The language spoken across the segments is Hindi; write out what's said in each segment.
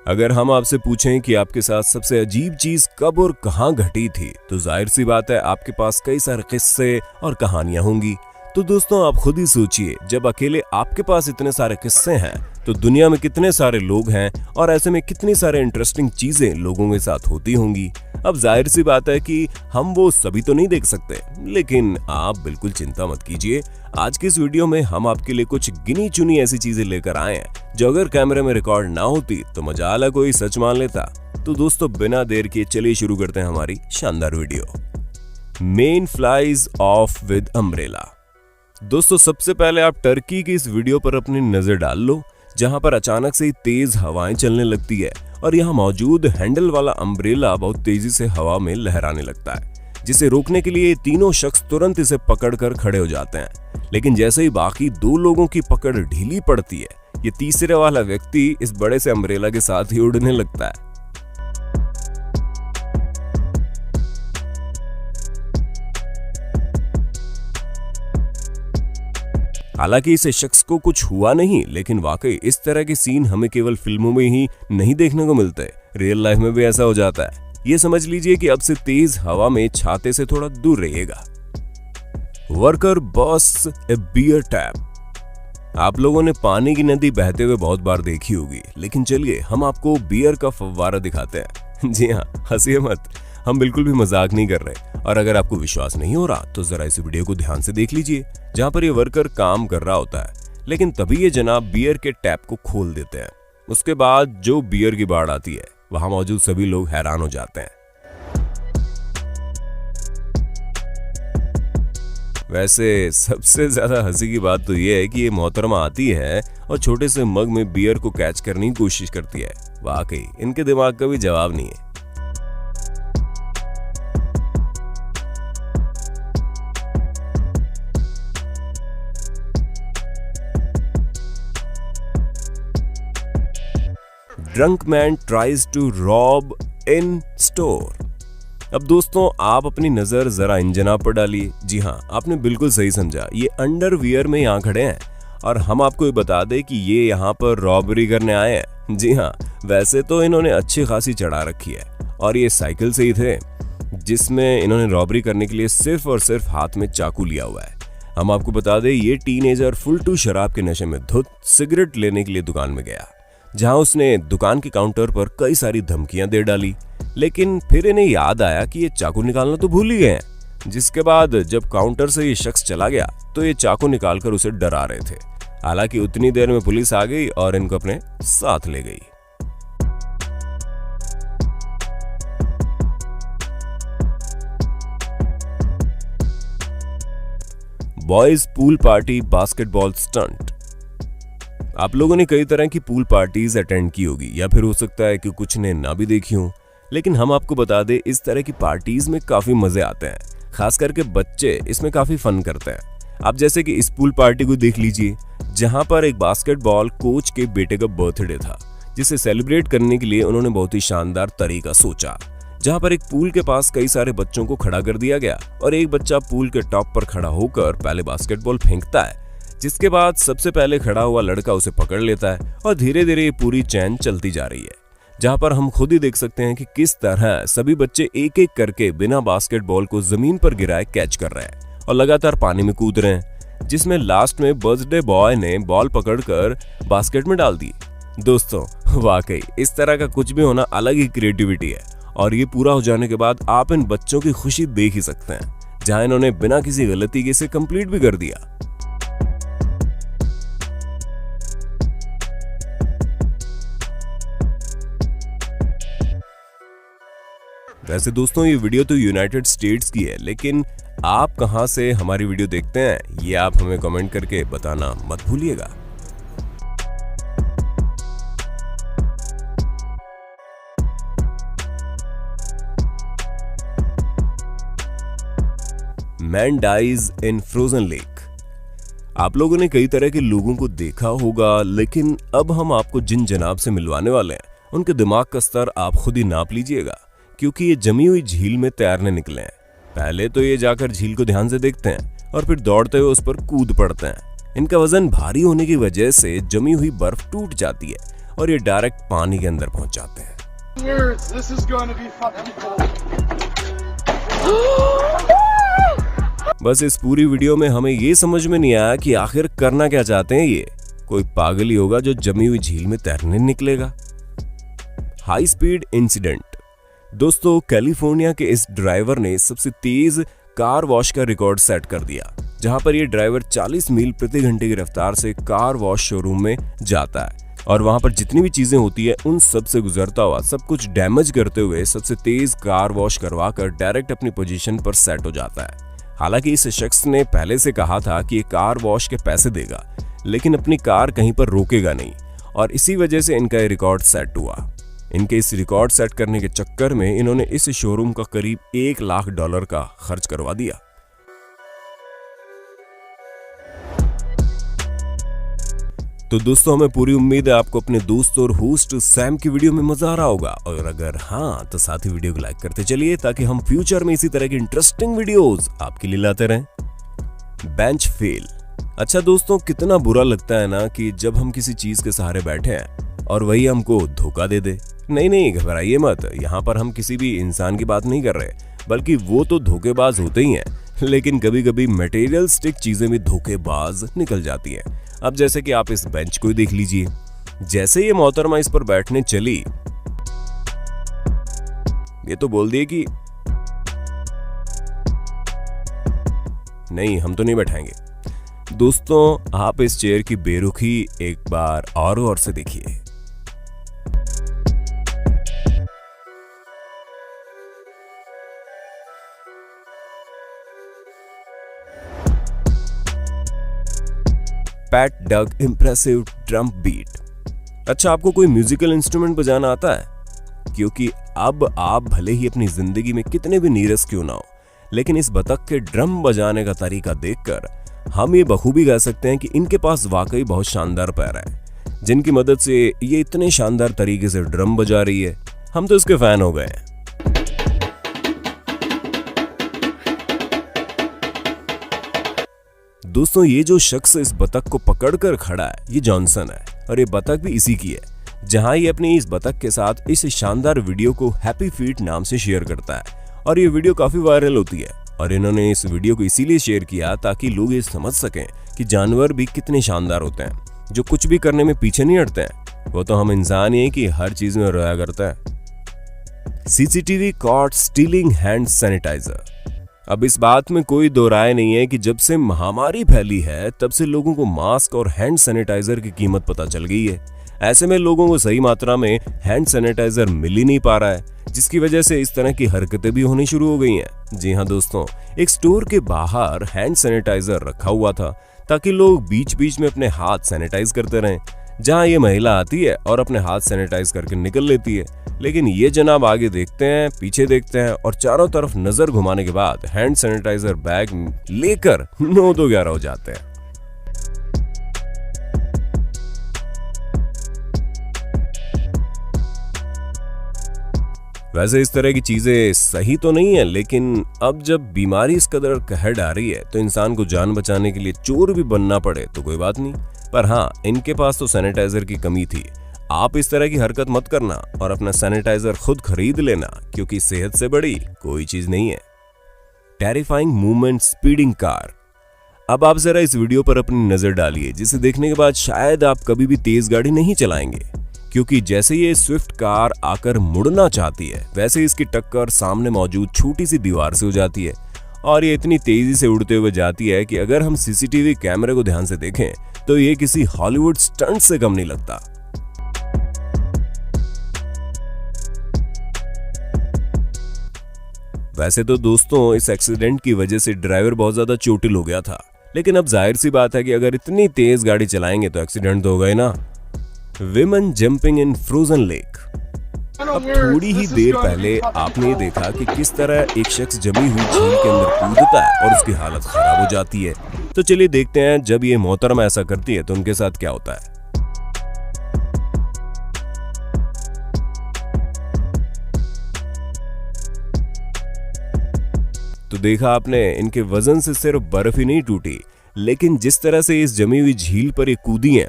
अगर हम आपसे पूछें कि आपके साथ सबसे अजीब चीज कब और कहां घटी थी, तो जाहिर सी बात है आपके पास कई सारे किस्से और कहानियां होंगी। तो दोस्तों आप खुद ही सोचिए, जब अकेले आपके पास इतने सारे किस्से हैं तो दुनिया में कितने सारे लोग हैं और ऐसे में कितनी सारे इंटरेस्टिंग चीजें लोगों के साथ होती होंगी। अब जाहिर सी बात है कि हम वो सभी तो नहीं देख सकते, लेकिन आप बिल्कुल चिंता मत कीजिए। आज की इस वीडियो में हम आपके लिए कुछ गिनी चुनी ऐसी चीजें लेकर आए हैं जो अगर कैमरे में रिकॉर्ड ना होती तो मजाला कोई सच मान लेता। तो दोस्तों बिना देर किए चलिए शुरू करते हैं हमारी शानदार video. Main flies of with umbrella. दोस्तों सबसे पहले आप टर्की की इस वीडियो पर अपनी नजर डाल लो, जहां पर अचानक से तेज हवाएं चलने लगती है और यहाँ मौजूद हैंडल वाला अम्ब्रेला बहुत तेजी से हवा में लहराने लगता है, जिसे रोकने के लिए तीनों शख्स तुरंत इसे पकड़कर खड़े हो जाते हैं। लेकिन जैसे ही बाकी दो लोगों की पकड़ ढीली पड़ती है, ये तीसरे वाला व्यक्ति इस बड़े से अम्ब्रेला के साथ ही उड़ने लगता है। हालांकि इस शख्स को कुछ हुआ नहीं, लेकिन वाकई इस तरह के सीन हमें केवल फिल्मों में ही नहीं देखने को मिलते, रियल लाइफ में भी ऐसा हो जाता है। ये समझ लीजिए कि अब से तेज हवा में छाते से थोड़ा दूर रहिएगा। वर्कर बर्स्ट्स ए बियर टैप। आप लोगों ने पानी की नदी बहते हुए बहुत बार देखी होगी, लेकिन चलिए हम आपको बियर का फव्वारा दिखाते हैं। जी हाँ, हंसिए मत, हम बिल्कुल भी मजाक नहीं कर रहे। और अगर आपको विश्वास नहीं हो रहा तो जरा इस वीडियो को ध्यान से देख लीजिए, जहां पर ये वर्कर काम कर रहा होता है, लेकिन तभी ये जनाब बियर के टैप को खोल देते हैं। उसके बाद जो बियर की बाढ़ आती है, वहां मौजूद सभी लोग हैरान हो जाते हैं। वैसे सबसे ज्यादा हंसी की बात तो ये है कि ये मोहतरमा आती है और छोटे से मग में बियर को कैच करने की कोशिश करती है। वाकई इनके दिमाग का भी जवाब नहीं है। Drunk man tries to rob in store. अब दोस्तों आप अपनी नजर जरा इन जनाब पर डालिए। जी हाँ, आपने बिल्कुल सही समझा, ये अंडरवियर में यहाँ खड़े हैं और हम आपको ये बता दें कि ये यहाँ पर रॉबरी करने आए हैं। जी हाँ, वैसे तो इन्होंने अच्छी खासी चढ़ा रखी है और ये साइकिल से ही थे, जिसमें इन्होंने रॉबरी करने के लिए सिर्फ और सिर्फ हाथ में चाकू लिया हुआ है। हम आपको बता दें ये टीनेजर फुल टू शराब के नशे में धुत सिगरेट लेने के लिए दुकान में गया, जहां उसने दुकान के काउंटर पर कई सारी धमकियां दे डाली, लेकिन फिर इन्हें याद आया कि ये चाकू निकालना तो भूल ही गए हैं। जिसके बाद जब काउंटर से ये शख्स चला गया तो ये चाकू निकालकर उसे डरा रहे थे। हालांकि उतनी देर में पुलिस आ गई और इनको अपने साथ ले गई। Boys pool party basketball stunt. आप लोगों ने कई तरह की पूल पार्टीज अटेंड की होगी, या फिर हो सकता है कि कुछ ने ना भी देखी हो, लेकिन हम आपको बता दें इस तरह की पार्टीज में काफी मजे आते हैं। खास करके बच्चे इसमें काफी फन करते हैं। आप जैसे कि इस पूल पार्टी को देख लीजिए, जहां पर एक बास्केटबॉल कोच के बेटे का बर्थडे था, जिसे सेलिब्रेट करने के लिए उन्होंने बहुत ही शानदार तरीका सोचा। जहां पर एक पूल के पास कई सारे बच्चों को खड़ा कर दिया गया और एक बच्चा पूल के टॉप पर खड़ा होकर पहले बास्केटबॉल फेंकता है, जिसके बाद सबसे पहले खड़ा हुआ लड़का उसे पकड़ लेता है और धीरे धीरे ये पूरी चैन चलती जा रही है, जहां पर हम खुद ही देख सकते हैं कि किस तरह सभी बच्चे एक एक करके बिना बास्केटबॉल को जमीन पर गिराए कैच कर रहे हैं और लगातार पानी में कूद रहे हैं, जिसमें लास्ट में बर्थडे बॉय ने बॉल पकड़कर बास्केट में डाल दी। दोस्तों वाकई इस तरह का कुछ भी होना अलग ही क्रिएटिविटी है और ये पूरा हो जाने के बाद आप इन बच्चों की खुशी देख ही सकते हैं, जहां इन्होंने बिना किसी गलती के इसे कंप्लीट भी कर दिया। वैसे दोस्तों ये वीडियो तो यूनाइटेड स्टेट्स की है, लेकिन आप कहां से हमारी वीडियो देखते हैं ये आप हमें कमेंट करके बताना मत भूलिएगा। Man dies in frozen lake. आप लोगों ने कई तरह के लोगों को देखा होगा, लेकिन अब हम आपको जिन जनाब से मिलवाने वाले हैं उनके दिमाग का स्तर आप खुद ही नाप लीजिएगा, क्योंकि ये जमी हुई झील में तैरने निकले हैं। पहले तो ये जाकर झील को ध्यान से देखते हैं और फिर दौड़ते हुए उस पर कूद पड़ते हैं। इनका वजन भारी होने की वजह से जमी हुई बर्फ टूट जाती है और ये डायरेक्ट पानी के अंदर पहुंच जाते हैं। This is going to be fucking cool. बस इस पूरी वीडियो में हमें ये समझ में नहीं आया कि आखिर करना क्या चाहते हैं ये। कोई पागल ही होगा जो जमी हुई झील में तैरने निकलेगा। High speed incident. दोस्तों, कैलिफोर्निया के इस ड्राइवर ने सबसे तेज कार वॉश का रिकॉर्ड सेट कर दिया, जहां पर ये ड्राइवर 40 मील प्रति घंटे की रफ्तार से कार वॉश शोरूम में जाता है और वहां पर जितनी भी चीजें होती है उन सब से गुजरता हुआ सब कुछ डैमेज करते हुए सबसे तेज कार वॉश करवा कर डायरेक्ट अपनी पोजीशन पर सेट हो जाता है। हालांकि इस शख्स ने पहले से कहा था कि ये कार वॉश के पैसे देगा, लेकिन अपनी कार कहीं पर रोकेगा नहीं और इसी वजह से इनका ये रिकॉर्ड सेट हुआ। इनके इस रिकॉर्ड सेट करने के चक्कर में इन्होंने इस शोरूम का करीब $1 लाख का खर्च करवा दिया। तो दोस्तों, हमें पूरी उम्मीद है आपको अपने दोस्त और होस्ट सैम की वीडियो में मजा आ रहा होगा, और अगर हाँ तो साथ ही वीडियो को लाइक करते चलिए ताकि हम फ्यूचर में इसी तरह की इंटरेस्टिंग वीडियोस आपके लिए लाते रहें। Bench fail. अच्छा दोस्तों, कितना बुरा लगता है ना कि जब हम किसी चीज के सहारे बैठे हैं और वही हमको धोखा दे दे। नहीं, घबराइए मत, यहाँ पर हम किसी भी इंसान की बात नहीं कर रहे, बल्कि वो तो धोखेबाज होते ही हैं, लेकिन कभी कभी मटेरियलिस्टिक चीजें भी धोखेबाज निकल जाती हैं। अब जैसे कि आप इस बेंच को ही देख लीजिए, जैसे ये मोहतरमा इस पर बैठने चली, ये तो बोल दिए कि नहीं, हम तो नहीं बैठाएंगे। दोस्तों, आप इस चेयर की बेरुखी एक बार और से देखिए। पैट डग इम्प्रेसिव ड्रम बीट। अच्छा, आपको कोई म्यूजिकल इंस्ट्रूमेंट बजाना आता है? क्योंकि अब आप भले ही अपनी जिंदगी में कितने भी नीरस क्यों ना हो, लेकिन इस बतख के ड्रम बजाने का तरीका देखकर हम ये बखूबी कह सकते हैं कि इनके पास वाकई बहुत शानदार पैर है, जिनकी मदद से ये इतने शानदार तरीके से ड्रम बजा रही है। हम तो इसके फैन हो गए हैं। दोस्तों, ये जो शख्स इस बतख को पकड़कर खड़ा है, ये जॉनसन है, और ये बतख भी इसी की है, जहां ये अपनी इस बतख के साथ इस शानदार वीडियो को हैप्पी फीट नाम से शेयर करता है, और ये वीडियो काफी वायरल होती है। और इन्होंने इस वीडियो को इसीलिए शेयर किया ताकि लोग ये समझ सकें कि जानवर भी कितने शानदार होते हैं, जो कुछ भी करने में पीछे नहीं हटते हैं। वो तो हम इंसान ही हैं कि हर चीज में रोया करता है। CCTV caught stealing hand sanitiser. अब इस बात में कोई दो राय नहीं है कि जब से महामारी फैली है तब से लोगों को मास्क और हैंड सैनिटाइजर की कीमत पता चल गई है। ऐसे में लोगों को सही मात्रा में हैंड सैनिटाइजर मिल ही नहीं पा रहा है, जिसकी वजह से इस तरह की हरकतें भी होनी शुरू हो गई हैं। जी हाँ दोस्तों, एक स्टोर के बाहर हैंड सैनिटाइजर रखा हुआ था ताकि लोग बीच बीच में अपने हाथ सैनिटाइज करते रहें। जहां ये महिला आती है और अपने हाथ सैनिटाइज करके निकल लेती है, लेकिन ये जनाब आगे देखते हैं, पीछे देखते हैं और चारों तरफ नजर घुमाने के बाद हैंड सैनिटाइजर बैग लेकर 9 तो 11 हो जाते हैं। वैसे इस तरह की चीजें सही तो नहीं है, लेकिन अब जब बीमारी इस कदर कहर डाल रही है तो इंसान को जान बचाने के लिए चोर भी बनना पड़े तो कोई बात नहीं। पर हाँ, इनके पास तो सैनिटाइजर की कमी थी। आप इस तरह की हरकत मत करना और अपना सैनिटाइजर खुद खरीद लेना, क्योंकि सेहत से बड़ी कोई चीज नहीं है। Terrifying movement speeding car. अब आप जरा इस वीडियो पर अपनी नजर डालिए, जिसे देखने के बाद शायद आप कभी भी तेज गाड़ी नहीं चलाएंगे, क्योंकि जैसे ये स्विफ्ट कार आकर मुड़ना चाहती है, वैसे इसकी टक्कर सामने मौजूद छोटी सी दीवार से हो जाती है और ये इतनी तेजी से उड़ते हुए जाती है कि अगर हम सीसीटीवी कैमरे को ध्यान से देखें तो ये किसी हॉलीवुड स्टंट से कम नहीं लगता। वैसे तो दोस्तों, इस एक्सीडेंट की वजह से ड्राइवर बहुत ज्यादा चोटिल हो गया था, लेकिन अब जाहिर सी बात है कि अगर इतनी तेज गाड़ी चलाएंगे तो एक्सीडेंट तो होगा ही ना। विमेन जंपिंग इन फ्रोजन लेक। अब थोड़ी ही देर पहले आपने देखा कि किस तरह एक शख्स जमी हुई झील के अंदर कूदता है और उसकी हालत खराब हो जाती है। तो चलिए देखते हैं जब ये मोहतरमा ऐसा करती है तो उनके साथ क्या होता है। तो देखा आपने, इनके वजन से सिर्फ बर्फ ही नहीं टूटी, लेकिन जिस तरह से इस जमी हुई झील पर ये कूदी हैं,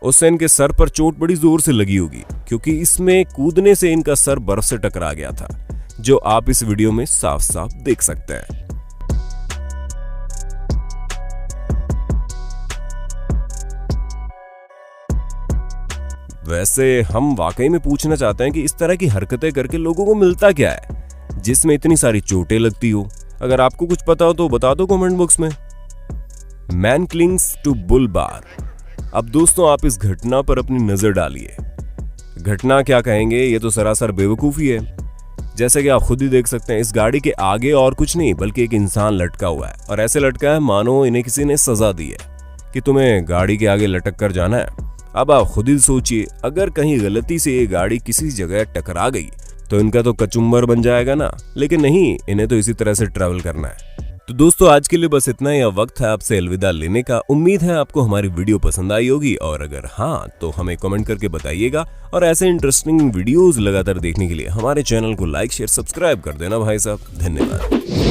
उससे इनके सर पर चोट बड़ी जोर से लगी होगी, क्योंकि इसमें कूदने से इनका सर बर्फ से टकरा गया था, जो आप इस वीडियो में साफ साफ देख सकते हैं। वैसे हम वाकई में पूछना चाहते हैं कि इस तरह की हरकतें करके लोगों को मिलता क्या है जिसमें इतनी सारी चोटें लगती हो। अगर आपको कुछ पता हो तो बता दो कमेंट बॉक्स में। मैन क्लिंग्स टू बुल बार। अब दोस्तों आप इस घटना पर अपनी नजर डालिए। घटना क्या कहेंगे, ये तो सरासर बेवकूफी है। जैसे कि आप खुद ही देख सकते हैं, इस गाड़ी के आगे और कुछ नहीं बल्कि एक इंसान लटका हुआ है, और ऐसे लटका है मानो इन्हें किसी ने सजा दी है कि तुम्हें गाड़ी के आगे लटक कर जाना है। अब आप खुद ही सोचिए, अगर कहीं गलती से ये गाड़ी किसी जगह टकरा गई तो इनका तो कचुम्बर बन जाएगा ना, लेकिन नहीं, इन्हें तो इसी तरह से ट्रैवल करना है। तो दोस्तों आज के लिए बस इतना ही। अब वक्त है आपसे अलविदा लेने का। उम्मीद है आपको हमारी वीडियो पसंद आई होगी, और अगर हाँ तो हमें कमेंट करके बताइएगा, और ऐसे इंटरेस्टिंग वीडियोस लगातार देखने के लिए हमारे चैनल को लाइक शेयर सब्सक्राइब कर देना भाई साहब। धन्यवाद।